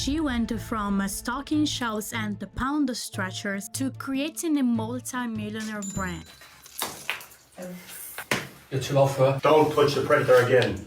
She went from stocking shelves and the pound stretchers to creating a multi-millionaire brand. You're too old for her. Don't touch the predator again.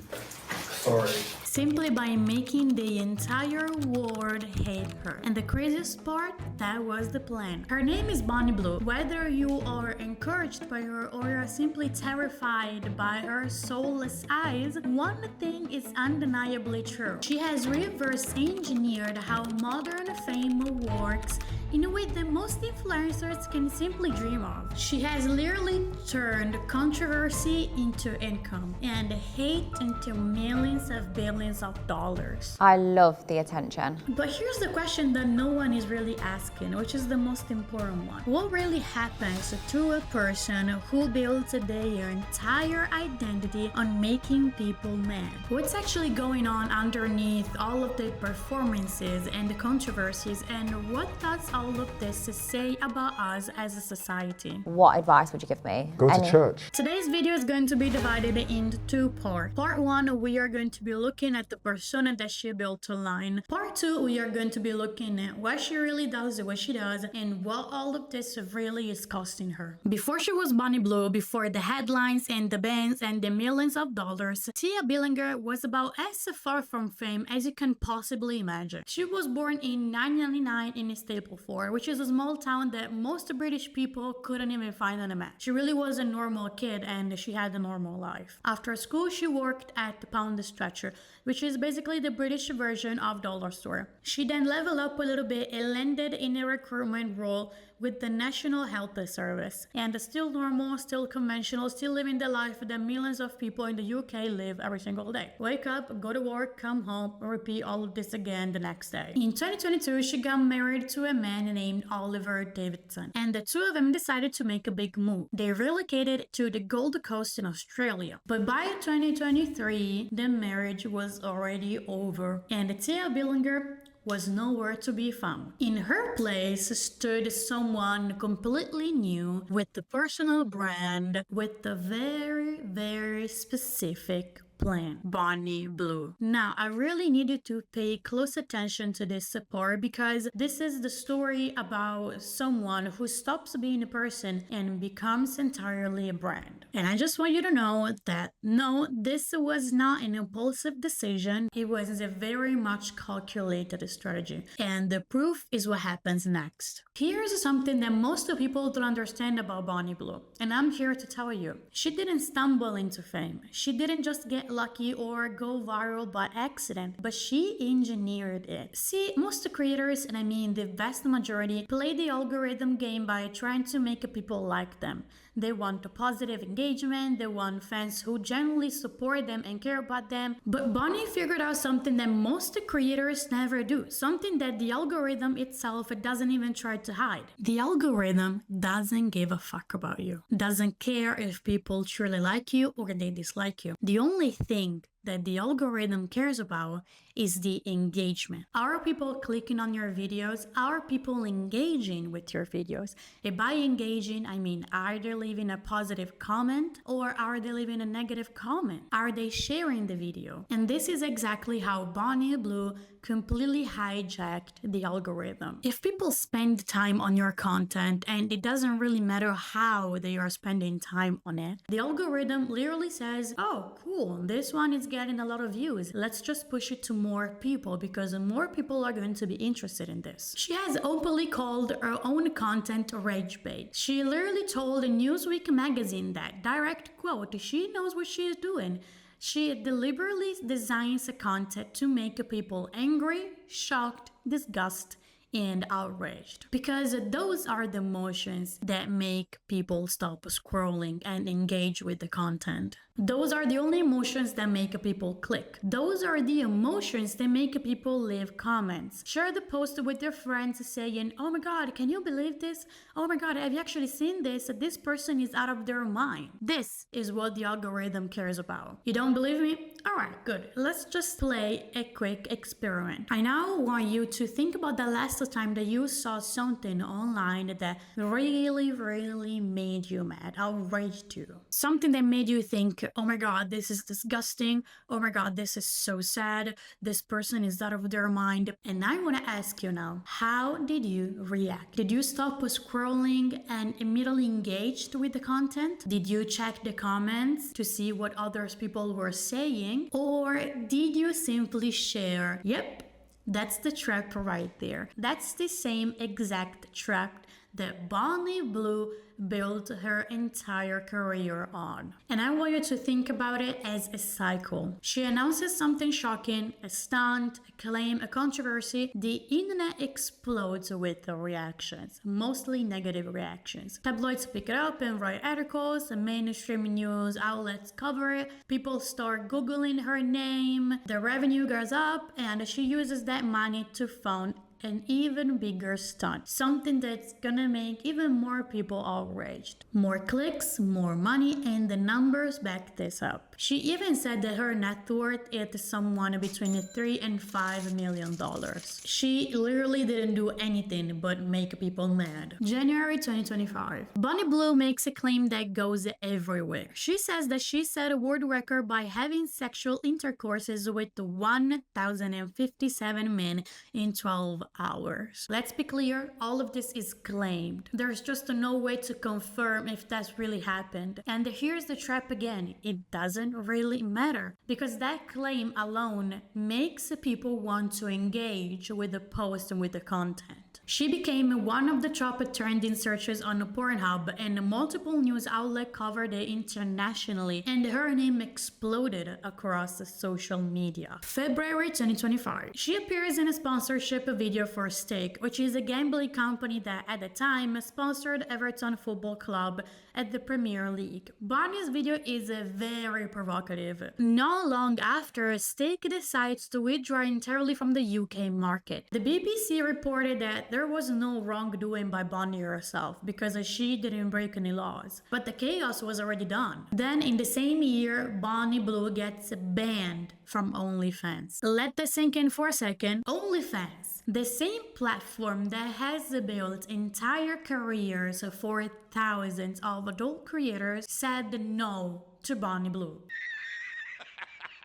Sorry. Simply by making the entire world hate her. And the craziest part, that was the plan. Her name is BonnieBlue. Whether you are encouraged by her or you're simply terrified by her soulless eyes, one thing is undeniably true. She has reverse engineered how modern fame works in a way that most influencers can simply dream of. She has literally turned controversy into income and hate into millions of billions of dollars. I love the attention. But here's the question that no one is really asking, which is the most important one. What really happens to a person who builds their entire identity on making people mad? What's actually going on underneath all of the performances and the controversies, and what does all of this say about us as a society? What advice would you give me? Go to church. Today's video is going to be divided into two parts. Part one, we are going to be looking at the persona that she built online. Part two, we are going to be looking at what she really does, what she does, and what all of this really is costing her. Before she was BonnieBlue, before the headlines and the bands and the millions of dollars, Tia Billinger was about as far from fame as you can possibly imagine. She was born in 1999 in Stapleford, which is a small town that most British people couldn't even find on a map. She really was a normal kid and she had a normal life. After school, she worked at the pound stretcher, which is basically the British version of dollar store. She then leveled up a little bit and landed in a recruitment role with the National Health Service. And still normal, still conventional, still living the life that millions of people in the UK live every single day. Wake up, go to work, come home, repeat all of this again the next day. In 2022, she got married to a man named Oliver Davidson, and the two of them decided to make a big move. They relocated to the Gold Coast in Australia. But by 2023, the marriage was already over, and Tia Billinger was nowhere to be found. In her place stood someone completely new with the personal brand, with the very specific plan. BonnieBlue. Now, I really needed to pay close attention to this part because this is the story about someone who stops being a person and becomes entirely a brand. And I just want you to know that no, this was not an impulsive decision. It was a very much calculated strategy. And the proof is what happens next. Here's something that most people don't understand about BonnieBlue, and I'm here to tell you. She didn't stumble into fame. She didn't just get lucky or go viral by accident, but she engineered it. See, most creators, and I mean the vast majority, play the algorithm game by trying to make people like them. They want a positive engagement, they want fans who genuinely support them and care about them. But Bonnie figured out something that most creators never do, something that the algorithm itself doesn't even try to hide. The algorithm doesn't give a fuck about you, doesn't care if people truly like you or they dislike you. The only thing that the algorithm cares about is the engagement. Are people clicking on your videos? Are people engaging with your videos? And by engaging, I mean, are they leaving a positive comment or are they leaving a negative comment? Are they sharing the video? And this is exactly how BonnieBlue completely hijacked the algorithm. If people spend time on your content, and it doesn't really matter how they are spending time on it, the algorithm literally says, oh, cool, this one is getting a lot of views. Let's just push it to more people because more people are going to be interested in this. She has openly called her own content rage bait. She literally told Newsweek magazine that, direct quote, she knows what she is doing. She deliberately designs content to make people angry, shocked, disgusted, and outraged. Because those are the emotions that make people stop scrolling and engage with the content. Those are the only emotions that make people click. Those are the emotions that make people leave comments. Share the post with your friends saying, oh my god, can you believe this? Oh my god, have you actually seen this? This person is out of their mind. This is what the algorithm cares about. You don't believe me? Alright, good. Let's just play a quick experiment. I now want you to think about the last time that you saw something online that really made you mad, outraged you. Something that made you think, oh my God, this is disgusting. Oh my God, this is so sad. This person is out of their mind. And I want to ask you now, how did you react? Did you stop scrolling and immediately engaged with the content? Did you check the comments to see what other people were saying? Or did you simply share, yep, that's the trap right there. That's the same exact trap that BonnieBlue built her entire career on. And I want you to think about it as a cycle. She announces something shocking, a stunt, a claim, a controversy. The internet explodes with the reactions, mostly negative reactions. Tabloids pick it up and write articles, mainstream news outlets cover it, people start Googling her name, the revenue goes up, and she uses that money to fund an even bigger stunt, something that's gonna make even more people outraged. More clicks, more money, and the numbers back this up. She even said that her net worth is someone between $3 and $5 million. She literally didn't do anything but make people mad. January 2025. BonnieBlue makes a claim that goes everywhere. She says that she set a world record by having sexual intercourses with 1,057 men in 12 hours. Let's be clear, all of this is claimed. There's just no way to confirm if that's really happened. And here's the trap again, it doesn't really matter because that claim alone makes people want to engage with the post and with the content. She became one of the top trending searches on Pornhub, and multiple news outlets covered it internationally, and her name exploded across social media. February 2025. She appears in a sponsorship video for Stake, which is a gambling company that at the time sponsored Everton Football Club at the Premier League. Bonnie's video is very provocative. Not long after, Stake decides to withdraw entirely from the UK market. The BBC reported that there was no wrongdoing by Bonnie herself because she didn't break any laws, but the chaos was already done. Then in the same year, BonnieBlue gets banned from OnlyFans. Let that sink in for a second. OnlyFans, the same platform that has built entire careers for thousands of adult creators, said no to BonnieBlue.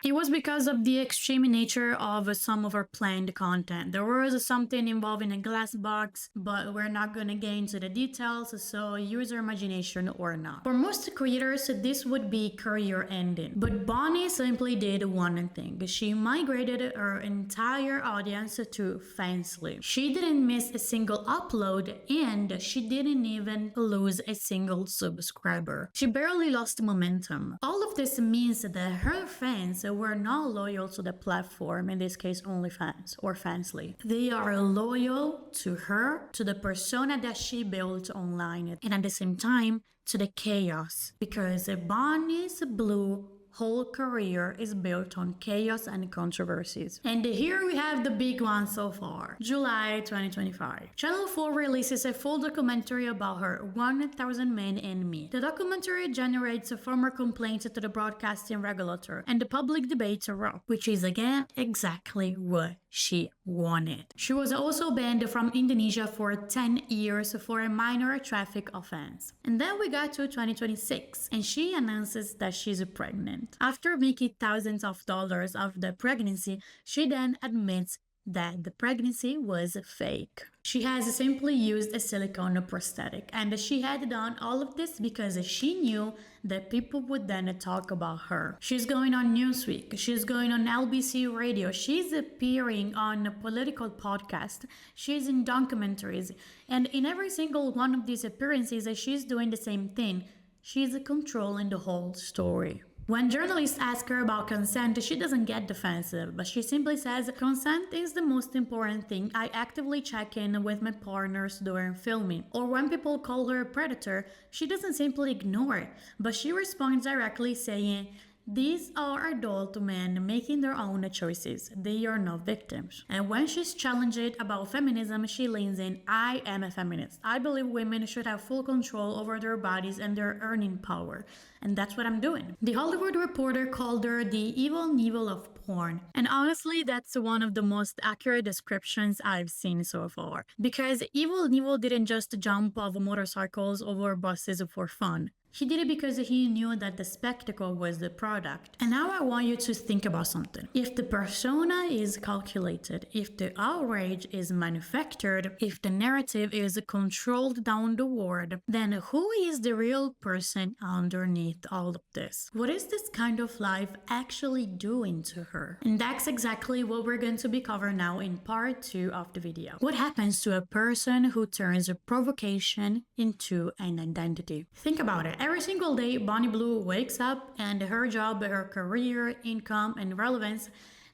It was because of the extreme nature of some of our planned content. There was something involving a glass box, but we're not gonna get into the details, so use your imagination or not. For most creators, this would be career ending. But Bonnie simply did one thing. She migrated her entire audience to Fansly. She didn't miss a single upload, and she didn't even lose a single subscriber. She barely lost momentum. All of this means that her fans were not loyal to the platform, in this case OnlyFans or Fansly. They are loyal to her, to the persona that she built online, and at the same time to the chaos, because Bonnie's Blue whole career is built on chaos and controversies. And here we have the big one so far. July 2025. Channel 4 releases a full documentary about her 1,000 Men and Me. The documentary generates a formal complaint to the broadcasting regulator, and the public debate erupts, which is again exactly what she wanted. She was also banned from Indonesia for 10 years for a minor traffic offense. And then we got to 2026, and she announces that she's pregnant. After making thousands of dollars of the pregnancy, she then admits that the pregnancy was fake. She has simply used a silicone prosthetic, and she had done all of this because she knew that people would then talk about her. She's going on Newsweek, she's going on LBC radio, she's appearing on a political podcast, she's in documentaries, and in every single one of these appearances, she's doing the same thing. She's controlling the whole story. When journalists ask her about consent, she doesn't get defensive, but she simply says, "Consent is the most important thing. I actively check in with my partners during filming." Or when people call her a predator, she doesn't simply ignore it, but she responds directly saying, "These are adult men making their own choices. They are not victims." And when she's challenged about feminism, she leans in, "I am a feminist. I believe women should have full control over their bodies and their earning power. And that's what I'm doing. The Hollywood Reporter called her the evil Knievel of porn. And honestly, that's one of the most accurate descriptions I've seen so far. Because evil Knievel didn't just jump off motorcycles over buses for fun. He did it because he knew that the spectacle was the product. And now I want you to think about something. If the persona is calculated, if the outrage is manufactured, if the narrative is controlled down the word, then who is the real person underneath all of this? What is this kind of life actually doing to her? And that's exactly what we're going to be covering now in part 2 of the video. What happens to a person who turns a provocation into an identity? Think about it. Every single day, BonnieBlue wakes up and her job, her career, income, and relevance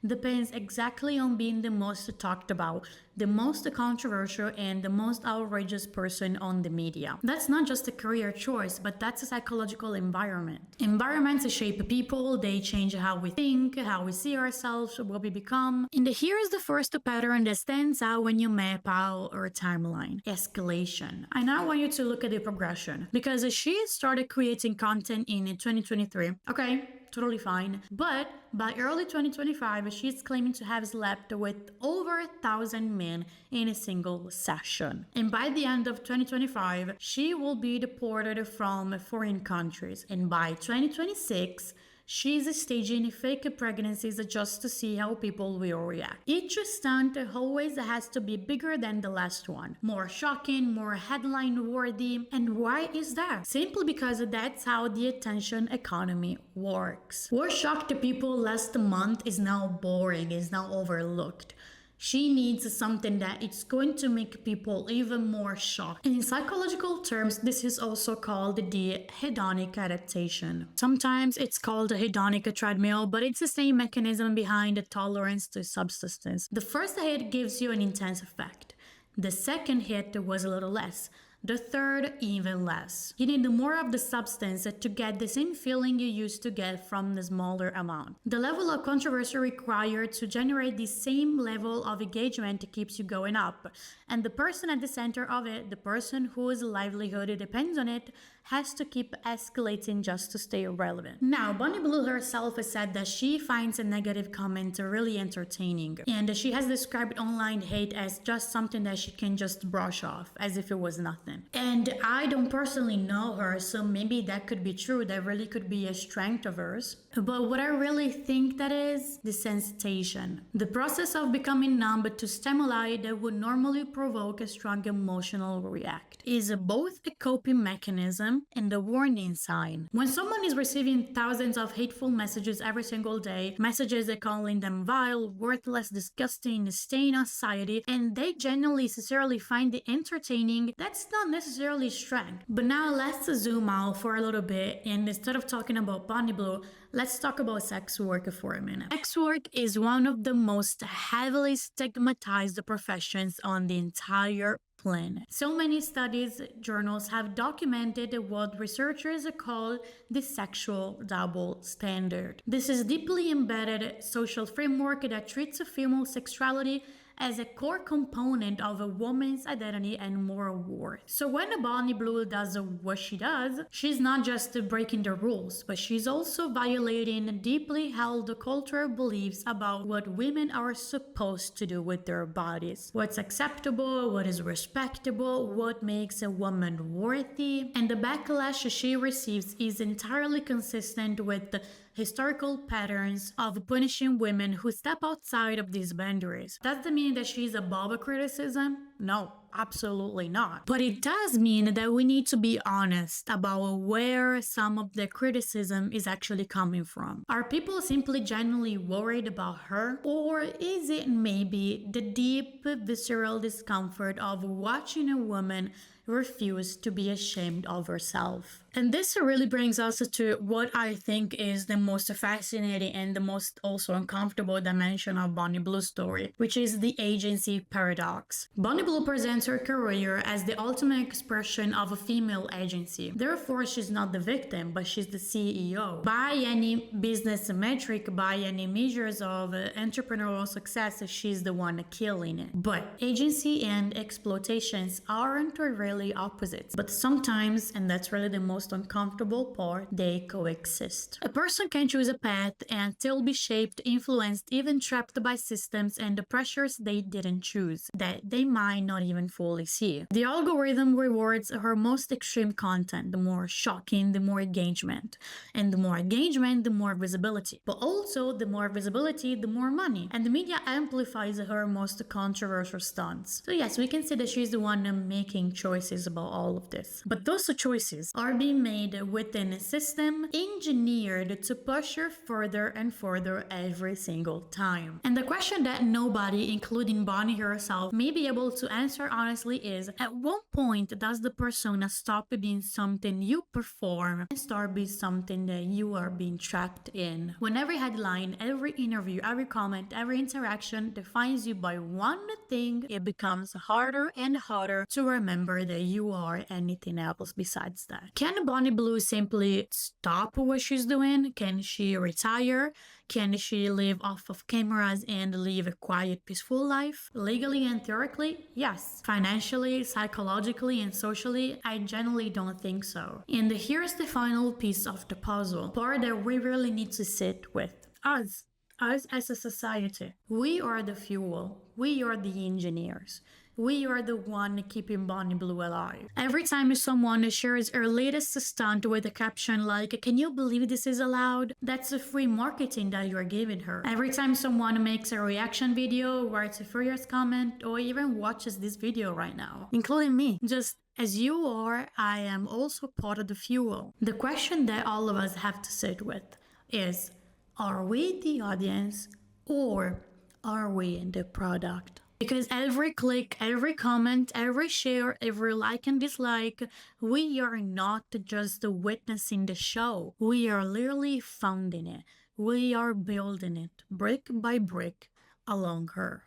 depends exactly on being the most talked about, the most controversial, and the most outrageous person on the media. That's not just a career choice, but that's a psychological environment. Environments shape people, they change how we think, how we see ourselves, what we become. And here's the first pattern that stands out when you map out our timeline: escalation. I now want you to look at the progression, because she started creating content in 2023. Okay, totally fine. But by early 2025, she's claiming to have slept with over 1,000 men in a single session. And by the end of 2025, she will be deported from foreign countries. And by 2026, she's staging fake pregnancies just to see how people will react. Each stunt always has to be bigger than the last one, more shocking, more headline-worthy. And why is that? Simply because that's how the attention economy works. What shocked people last month is now boring, is now overlooked. She needs something that it's going to make people even more shocked. And in psychological terms, this is also called the hedonic adaptation. Sometimes it's called a hedonic treadmill, but it's the same mechanism behind the tolerance to substance. The first hit gives you an intense effect. The second hit was a little less. The third, even less. You need more of the substance to get the same feeling you used to get from the smaller amount. The level of controversy required to generate the same level of engagement keeps you going up. And the person at the center of it, the person whose livelihood depends on it, has to keep escalating just to stay relevant. Now, BonnieBlue herself has said that she finds a negative comment really entertaining. And she has described online hate as just something that she can just brush off, as if it was nothing. And I don't personally know her, so maybe that could be true. That really could be a strength of hers. But what I really think that is desensitization. The process of becoming numb to stimuli that would normally provoke a strong emotional react is both a coping mechanism and a warning sign. When someone is receiving thousands of hateful messages every single day, messages that calling them vile, worthless, disgusting, staying on society, and they genuinely sincerely find it entertaining, that's not necessarily strength. But now let's zoom out for a little bit, and instead of talking about BonnieBlue, let's talk about sex work for a minute. Sex work is one of the most heavily stigmatized professions on the entire planet. So many studies, journals have documented what researchers call the sexual double standard. This is deeply embedded social framework that treats female sexuality as a core component of a woman's identity and moral worth. So when BonnieBlue does what she does, she's not just breaking the rules, but she's also violating deeply held cultural beliefs about what women are supposed to do with their bodies. What's acceptable, what is respectable, what makes a woman worthy. And the backlash she receives is entirely consistent with the historical patterns of punishing women who step outside of these boundaries. Does that mean that she's above criticism? No, absolutely not. But it does mean that we need to be honest about where some of the criticism is actually coming from. Are people simply genuinely worried about her? Or is it maybe the deep, visceral discomfort of watching a woman refuse to be ashamed of herself? And this really brings us to what I think is the most fascinating and the most also uncomfortable dimension of BonnieBlue's story, which is the agency paradox. BonnieBlue presents presents her career as the ultimate expression of a female agency. Therefore, she's not the victim, but she's the CEO. By any business metric, by any measures of entrepreneurial success, she's the one killing it. But agency and exploitations aren't really opposites, but sometimes, and that's really the most uncomfortable part, they coexist. A person can choose a path and still be shaped, influenced, even trapped by systems and the pressures they didn't choose, that they might not even fully see. The algorithm rewards her most extreme content, the more shocking, the more engagement. And the more engagement, the more visibility. But also, the more visibility, the more money. And the media amplifies her most controversial stunts. So yes, we can say that she's the one making choices about all of this. But those choices are being made within a system engineered to push her further and further every single time. And the question that nobody, including Bonnie herself, may be able to answer honestly is, at what point does the persona stop being something you perform and start being something that you are being trapped in? When every headline, every interview, every comment, every interaction defines you by one thing, it becomes harder and harder to remember that you are anything else besides that. Can BonnieBlue simply stop what she's doing? Can she retire? Can she live off of cameras and live a quiet, peaceful life? Legally and theoretically, yes. Financially, psychologically, and socially, I generally don't think so. And here's the final piece of the puzzle, part that we really need to sit with. Us as a society. We are the fuel. We are the engineers. We are the one keeping BonnieBlue alive. Every time someone shares her latest stunt with a caption like, "Can you believe this is allowed?" That's a free marketing that you're giving her. Every time someone makes a reaction video, writes a furious comment, or even watches this video right now, including me, just as you are, I am also part of the fuel. The question that all of us have to sit with is, are we the audience or are we the product? Because every click, every comment, every share, every like and dislike, we are not just witnessing the show. We are literally founding it. We are building it brick by brick along her.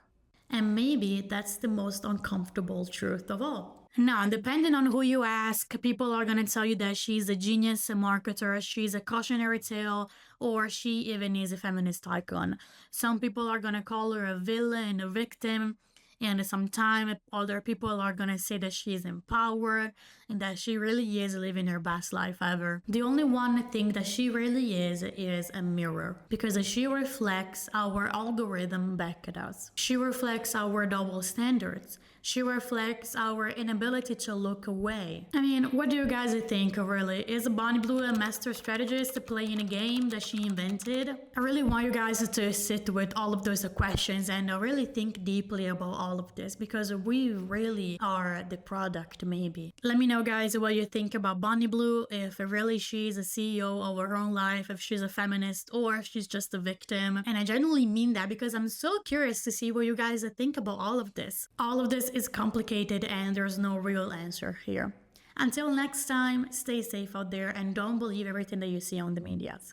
And maybe that's the most uncomfortable truth of all. Now, depending on who you ask, people are going to tell you that she's a genius, a marketer, she's a cautionary tale, or she even is a feminist icon. Some people are going to call her a villain, a victim, and sometimes other people are going to say that she's in power and that she really is living her best life ever. The only one thing that she really is a mirror, because she reflects our algorithm back at us. She reflects our double standards. She reflects our inability to look away. I mean, what do you guys think, really? Is BonnieBlue a master strategist playing a game that she invented? I really want you guys to sit with all of those questions and really think deeply about all of this, because we really are the product, maybe. Let me know, guys, what you think about BonnieBlue, if really she's a CEO of her own life, if she's a feminist, or if she's just a victim. And I genuinely mean that, because I'm so curious to see what you guys think about all of this. All of this is complicated and there's no real answer here. Until next time, stay safe out there and don't believe everything that you see on the medias.